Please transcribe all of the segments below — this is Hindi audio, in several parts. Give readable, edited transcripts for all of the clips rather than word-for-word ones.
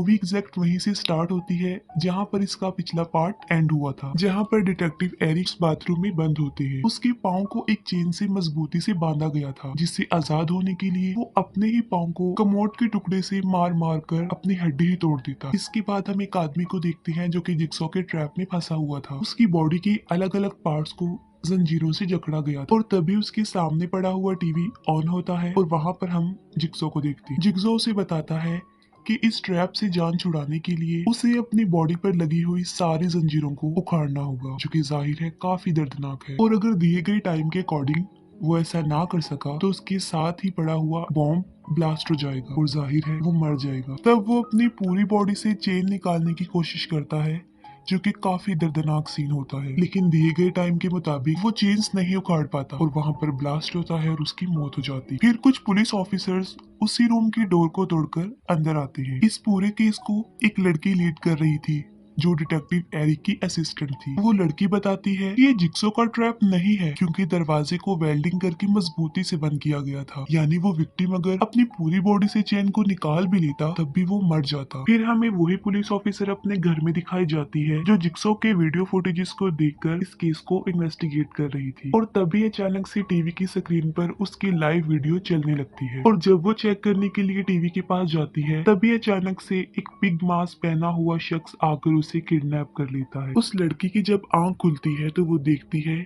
मूवी एग्जैक्ट वहीं से स्टार्ट होती है जहाँ पर इसका पिछला पार्ट एंड हुआ था, जहाँ पर डिटेक्टिव एरिक्स बाथरूम में बंद होते हैं। उसके पाँव को एक चेन से मजबूती से बांधा गया था, जिससे आजाद होने के लिए वो अपने ही पाँव को कमोड के टुकड़े से मार मार कर अपनी हड्डी ही तोड़ देता। इसके बाद हम एक आदमी को देखते हैं जो कि जिक्सॉ के ट्रैप में फंसा हुआ था। उसकी बॉडी के अलग अलग पार्ट्स को जंजीरों से जकड़ा गया था और तभी उसके सामने पड़ा हुआ टीवी ऑन होता है और वहां पर हम जिक्सॉ को देखते हैं। जिक्सॉ उसे बताता है कि इस ट्रैप से जान छुड़ाने के लिए उसे अपनी बॉडी पर लगी हुई सारी जंजीरों को उखाड़ना होगा, जो कि जाहिर है काफी दर्दनाक है। और अगर दिए गए टाइम के अकॉर्डिंग वो ऐसा ना कर सका तो उसके साथ ही पड़ा हुआ बॉम्ब ब्लास्ट हो जाएगा और जाहिर है वो मर जाएगा। तब वो अपनी पूरी बॉडी से चेन निकालने की कोशिश करता है, जो कि काफी दर्दनाक सीन होता है, लेकिन दिए गए टाइम के मुताबिक वो चेन्स नहीं उखाड़ पाता और वहाँ पर ब्लास्ट होता है और उसकी मौत हो जाती है। फिर कुछ पुलिस ऑफिसर्स उसी रूम की डोर को तोड़कर अंदर आते हैं। इस पूरे केस को एक लड़की लीड कर रही थी जो डिटेक्टिव एरिक की असिस्टेंट थी। वो लड़की बताती है कि ये जिक्सो का ट्रैप नहीं है, क्योंकि दरवाजे को वेल्डिंग करके मजबूती से बंद किया गया था। यानी वो विक्टिम अगर अपनी पूरी बॉडी से चेन को निकाल भी लेता तब भी वो मर जाता। फिर हमें वही पुलिस ऑफिसर अपने घर में दिखाई जाती है जो जिक्सो के वीडियो फुटेजेस को देखकर इस केस को इन्वेस्टिगेट कर रही थी। और तभी अचानक से टीवी की स्क्रीन पर उसकी लाइव वीडियो चलने लगती है और जब वो चेक करने के लिए टीवी के पास जाती है तभी अचानक से एक पिग मास्क पहना हुआ शख्स आकर उसे किडनैप कर लेता है। उस लड़की की जब आंख खुलती है तो वो देखती है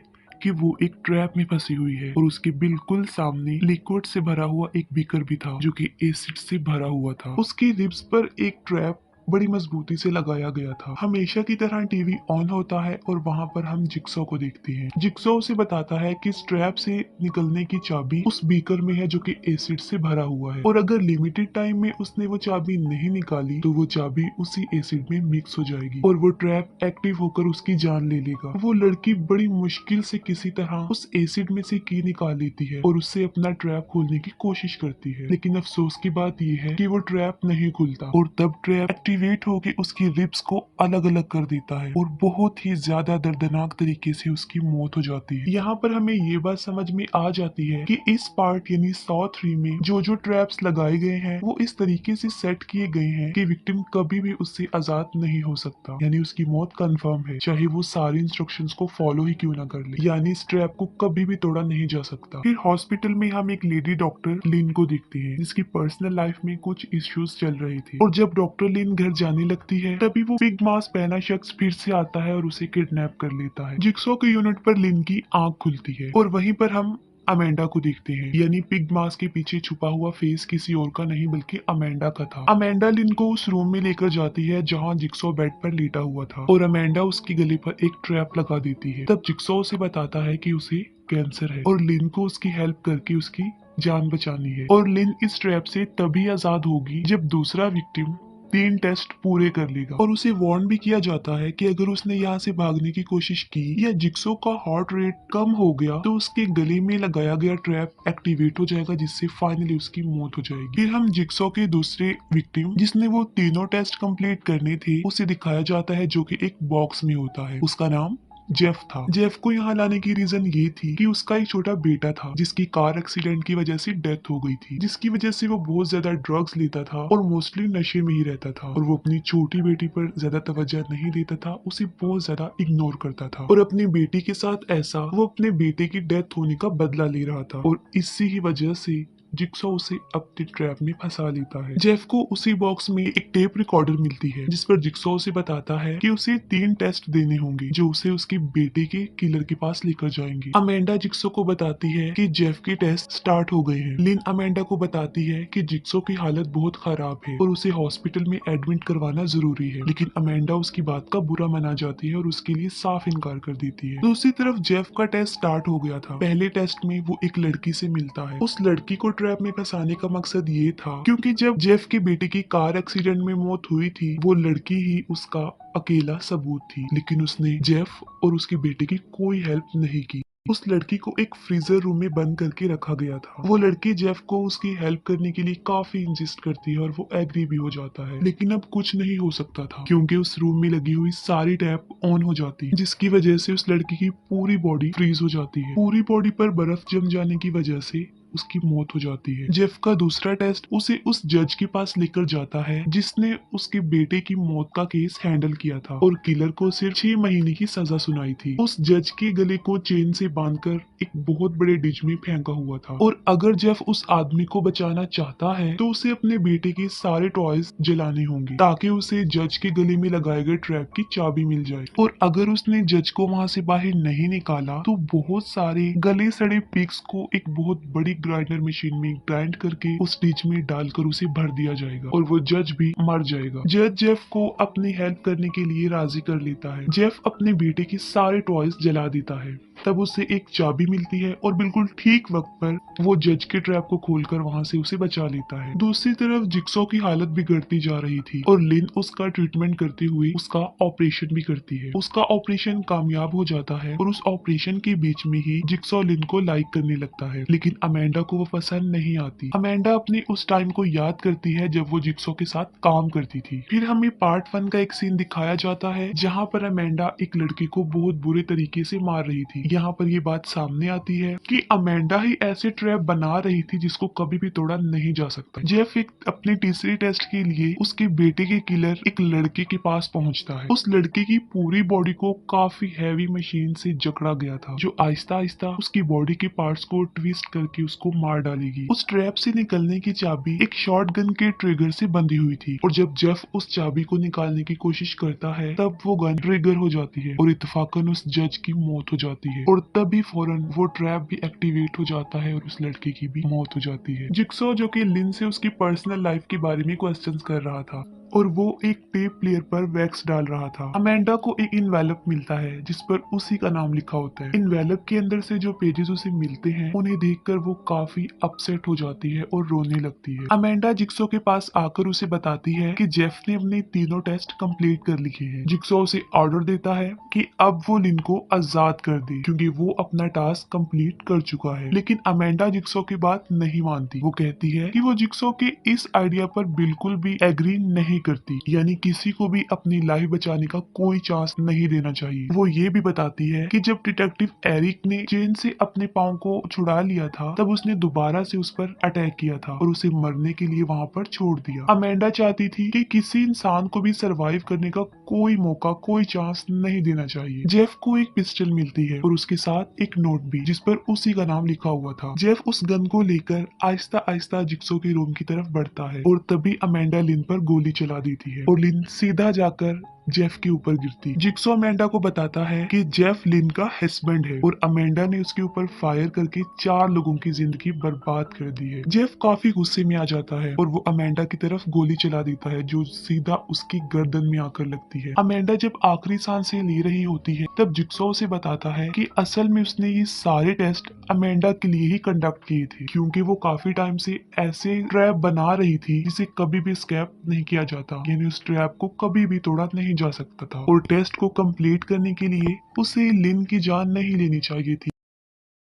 कि वो एक ट्रैप में फंसी हुई है और उसके बिल्कुल सामने लिक्विड से भरा हुआ एक बीकर भी था जो कि एसिड से भरा हुआ था। उसके रिब्स पर एक ट्रैप बड़ी मजबूती से लगाया गया था। हमेशा की तरह टीवी ऑन होता है और वहाँ पर हम जिक्सॉ को देखते हैं। जिक्सॉ उसे बताता है कि इस ट्रैप से निकलने की चाबी उस बीकर में है जो कि एसिड से भरा हुआ है और अगर लिमिटेड टाइम में उसने वो चाबी नहीं निकाली तो वो चाबी उसी एसिड में मिक्स हो जाएगी और वो ट्रैप एक्टिव होकर उसकी जान ले लेगा। वो लड़की बड़ी मुश्किल से किसी तरह उस एसिड में से की निकाल लेती है और उससे अपना ट्रैप खोलने की कोशिश करती है, लेकिन अफसोस की बात यह है कि वो ट्रैप नहीं खुलता और तब ट्रैप एक्टिवेट होकर उसकी रिब्स को अलग अलग कर देता है और बहुत ही ज्यादा दर्दनाक तरीके से उसकी मौत हो जाती है। यहाँ पर हमें ये बात समझ में आ जाती है कि इस पार्ट यानी सॉ 3 में जो जो ट्रैप्स लगाए गए हैं वो इस तरीके से सेट किए गए हैं कि विक्टिम कभी भी उससे आजाद नहीं हो सकता, यानी उसकी मौत कंफर्म है, चाहे वो सारी इंस्ट्रक्शंस को फॉलो ही क्यों ना कर ले। यानी इस ट्रैप को कभी भी तोड़ा नहीं जा सकता। फिर हॉस्पिटल में हम एक लेडी डॉक्टर लिन को देखते हैं जिसकी पर्सनल लाइफ में कुछ इश्यूज चल रहे थे और जब डॉक्टर लिन घर जाने लगती है तभी वो पिग मास्क पहना शख्स फिर से आता है और उसे किडनैप कर लेता है। जिक्सॉ के यूनिट पर लिन की आंख खुलती है और वहीं पर हम अमेंडा को देखते हैं, यानी पिग मास्क के पीछे छुपा हुआ फेस किसी और का नहीं बल्कि अमेंडा का था। अमेंडा लिन को उस रूम में लेकर जाती है जहां जिक्सॉ बेड पर लेटा हुआ था और अमेंडा उसके गले पर एक ट्रैप लगा देती है। तब जिक्सॉ उसे बताता है कि उसे कैंसर है और लिन को उसकी हेल्प करके उसकी जान बचानी है और लिन इस ट्रैप से तभी आजाद होगी जब दूसरा विक्टिम 3 टेस्ट पूरे कर लेगा। और उसे वार्न भी किया जाता है कि अगर उसने यहाँ से भागने की कोशिश की या जिक्सो का हार्ट रेट कम हो गया तो उसके गले में लगाया गया ट्रैप एक्टिवेट हो जाएगा जिससे फाइनली उसकी मौत हो जाएगी। फिर हम जिक्सो के दूसरे विक्टिम जिसने वो तीनों टेस्ट कंप्लीट करने थे उसे दिखाया जाता है जो कि एक बॉक्स में होता है। उसका नाम जेफ था। जेफ को यहाँ लाने की रीजन ये थी कि उसका एक छोटा बेटा था जिसकी कार एक्सीडेंट की वजह से डेथ हो गई थी, जिसकी वजह से वो बहुत ज्यादा ड्रग्स लेता था और मोस्टली नशे में ही रहता था और वो अपनी छोटी बेटी पर ज्यादा तवज्जो नहीं देता था, उसे बहुत ज्यादा इग्नोर करता था और अपनी बेटी के साथ ऐसा वो अपने बेटे की डेथ होने का बदला ले रहा था और इसी ही वजह से जिक्सॉ उसे अपने ट्रैप में फंसा लेता है। जेफ को उसी बॉक्स में एक टेप रिकॉर्डर मिलती है जिस पर जिक्सॉ उसे बताता है कि उसे 3 टेस्ट देने होंगे जो उसे उसके बेटे के किलर के पास लेकर जाएंगे। अमेंडा जिक्सॉ को बताती है कि जेफ के टेस्ट स्टार्ट हो गए हैं। लिन अमेंडा को बताती है कि जिक्सॉ की हालत बहुत खराब है और उसे हॉस्पिटल में एडमिट करवाना जरूरी है, लेकिन अमेंडा उसकी बात का बुरा मना जाती है और उसके लिए साफ इनकार कर देती है। दूसरी तरफ जेफ का टेस्ट स्टार्ट हो गया था। पहले टेस्ट में वो एक लड़की से मिलता है। उस लड़की को ट्रैप में फंसाने का मकसद ये था क्योंकि जब जेफ के बेटे की कार एक्सीडेंट में मौत हुई थी वो लड़की ही उसका अकेला सबूत थी, लेकिन उसने जेफ और उसके बेटे की कोई हेल्प नहीं की। उस लड़की को एक फ्रीजर रूम में बंद करके रखा गया था। वो लड़की जेफ को उसकी हेल्प करने के लिए काफी इंसिस्ट करती है और वो एग्री भी हो जाता है, लेकिन अब कुछ नहीं हो सकता था क्योंकि उस रूम में लगी हुई सारी टैप ऑन हो जाती है जिसकी वजह से उस लड़की की पूरी बॉडी फ्रीज हो जाती है। पूरी बॉडी पर बर्फ जम जाने की वजह से उसकी मौत हो जाती है। जेफ का दूसरा टेस्ट उसे उस जज के पास लेकर जाता है जिसने उसके बेटे की मौत का केस हैंडल किया था और किलर को सिर्फ 6 महीने की सजा सुनाई थी। उस जज के गले को चेन से बांधकर एक बहुत बड़े डिच में फेंका हुआ था और अगर जेफ उस आदमी को बचाना चाहता है तो उसे अपने बेटे के सारे टॉयज जलाने होंगे ताकि उसे जज के गले में लगाए गए ट्रैप की चाबी मिल जाए। और अगर उसने जज को वहां से बाहर नहीं निकाला तो बहुत सारे गले सड़े पिग्स को एक बहुत बड़ी ग्राइंडर मशीन में ग्राइंड करके उस डिच में डालकर उसे भर दिया जाएगा और वो जज भी मर जाएगा। जज जेफ को अपनी हेल्प करने के लिए राजी कर लेता है। जेफ अपने बेटे के सारे टॉयज जला देता है। तब उसे एक चाबी मिलती है और बिल्कुल ठीक वक्त पर वो जज के ट्रैप को खोलकर वहां से उसे बचा लेता है। दूसरी तरफ जिक्सो की हालत बिगड़ती जा रही थी और लिन उसका ट्रीटमेंट करते हुए उसका ऑपरेशन भी करती है। उसका ऑपरेशन कामयाब हो जाता है और उस ऑपरेशन के बीच में ही जिक्सो लिन को लाइक करने लगता है, लेकिन अमेंडा को वो पसंद नहीं आती। अमेंडा अपनी उस टाइम को याद करती है जब वो जिक्सो के साथ काम करती थी। फिर हमें पार्ट 1 का एक सीन दिखाया जाता है जहाँ पर अमेंडा एक लड़के को बहुत बुरे तरीके से मार रही थी। यहाँ पर ये बात सामने आती है कि अमेंडा ही ऐसे ट्रैप बना रही थी जिसको कभी भी तोड़ा नहीं जा सकता। जेफ एक अपने तीसरे टेस्ट के लिए उसके बेटे के किलर एक लड़के के पास पहुंचता है। उस लड़के की पूरी बॉडी को काफी हैवी मशीन से जकड़ा गया था जो आहिस्ता आहिस्ता उसकी बॉडी के पार्ट्स को ट्विस्ट करके उसको मार डालेगी। उस ट्रैप से निकलने की चाबी एक शॉटगन के ट्रिगर से बंधी हुई थी और जब जेफ उस चाबी को निकालने की कोशिश करता है तब वो गन ट्रिगर हो जाती है और इत्तेफाकन उस जज की मौत हो जाती है और तभी फौरन वो ट्रैप भी एक्टिवेट हो जाता है और उस लड़के की भी मौत हो जाती है। जिक्सो जो कि लिन से उसकी पर्सनल लाइफ के बारे में क्वेश्चंस कर रहा था और वो एक टेप प्लेयर पर वैक्स डाल रहा था। अमेंडा को एक इनवेलप मिलता है जिस पर उसी का नाम लिखा होता है। इनवेलप के अंदर से जो पेजेस उसे मिलते हैं उन्हें देखकर वो काफी अपसेट हो जाती है और रोने लगती है। अमेंडा जिक्सो के पास आकर उसे बताती है कि जेफ ने अपने तीनों टेस्ट कंप्लीट कर लिए हैं। जिक्सो उसे ऑर्डर देता है कि अब वो लिन को आजाद कर दे क्योंकि वो अपना टास्क कंप्लीट कर चुका है, लेकिन अमेंडा जिक्सो की बात नहीं मानती। वो कहती है कि वो जिक्सो के इस आइडिया पर बिल्कुल भी एग्री नहीं करती, यानी किसी को भी अपनी लाइफ बचाने का कोई चांस नहीं देना चाहिए। वो ये भी बताती है कि जब डिटेक्टिव एरिक ने चेन से अपने पाँव को छुड़ा लिया था तब उसने दोबारा से उस पर अटैक किया था और उसे मरने के लिए वहाँ पर छोड़ दिया। अमेंडा चाहती थी कि किसी इंसान को भी सरवाइव करने का कोई मौका, कोई चांस नहीं देना चाहिए। जेफ को एक पिस्टल मिलती है और उसके साथ एक नोट भी जिस पर उसी का नाम लिखा हुआ था। जेफ उस गन को लेकर आहिस्ता आहिस्ता जिक्सो के रूम की तरफ बढ़ता है और तभी अमेंडा लिन पर गोली चला देती है और लिन सीधा जाकर जेफ के ऊपर गिरती। जिक्सो अमेंडा को बताता है कि जेफ लिन का हस्बैंड है और अमेंडा ने उसके ऊपर फायर करके 4 लोगों की जिंदगी बर्बाद कर दी है। जेफ काफी गुस्से में आ जाता है और वो अमेंडा की तरफ गोली चला देता है जो सीधा उसकी गर्दन में आकर लगती है। अमेंडा जब आखिरी सांसें ले रही होती है तब जिक्सो उसे बताता है कि असल में उसने ये सारे टेस्ट अमेंडा के लिए ही कंडक्ट किए थे क्योंकि वो काफी टाइम से ऐसे ट्रैप बना रही थी जिसे कभी भी स्कैप नहीं किया जाता, यानी उस ट्रैप को कभी भी तोड़ा नहीं जा सकता था और टेस्ट को कंप्लीट करने के लिए उसे लिन की जान नहीं लेनी चाहिए थी,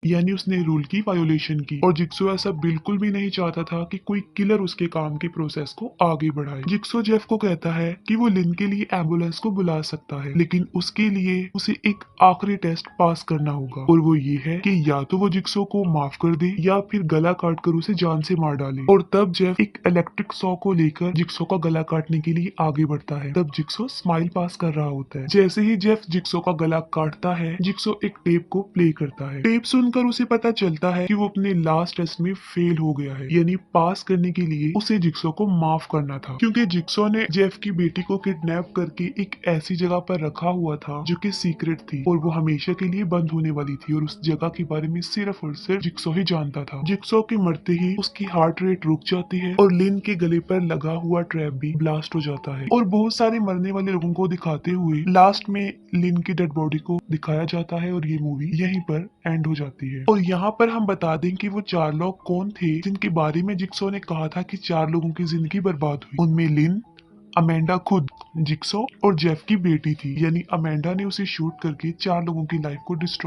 यानी उसने रूल की वायोलेशन की। और जिक्सो ऐसा बिल्कुल भी नहीं चाहता था कि कोई किलर उसके काम की प्रोसेस को आगे बढ़ाए। जिक्सो जेफ को कहता है कि वो लिन के लिए एम्बुलेंस को बुला सकता है, लेकिन उसके लिए उसे एक आखिरी टेस्ट पास करना होगा और वो ये है कि या तो वो जिक्सो को माफ कर दे या फिर गला काट कर उसे जान से मार डाले। और तब जेफ एक इलेक्ट्रिक सॉ को लेकर जिक्सो का गला काटने के लिए आगे बढ़ता है। तब जिक्सो स्माइल पास कर रहा होता है। जैसे ही जेफ जिक्सो का गला काटता है जिक्सो एक टेप को प्ले करता है। टेप सुनकर उसे पता चलता है कि वो अपने लास्ट टेस्ट में फेल हो गया है, यानी पास करने के लिए उसे जिक्सो को माफ करना था क्योंकि जिक्सो ने जेफ की बेटी को किडनैप करके एक ऐसी जगह पर रखा हुआ था जो कि सीक्रेट थी और वो हमेशा के लिए बंद होने वाली थी और उस जगह के बारे में सिर्फ और सिर्फ जिक्सो ही जानता था। जिक्सो के मरते ही उसकी हार्ट रेट रुक जाती है और लिन के गले पर लगा हुआ ट्रैप भी ब्लास्ट हो जाता है और बहुत सारे मरने वाले लोगों को दिखाते हुए लास्ट में लिन की डेड बॉडी को दिखाया जाता है और ये मूवी यहीं पर एंड हो जाती है। और यहाँ पर हम बता दें कि वो 4 लोग कौन थे जिनके बारे में जिक्सो ने कहा था कि 4 लोगों की जिंदगी बर्बाद हुई। उनमें लिन, अमेंडा खुद, जिक्सो और जेफ की बेटी थी, यानी अमेंडा ने उसे शूट करके 4 लोगों की लाइफ को डिस्ट्रॉय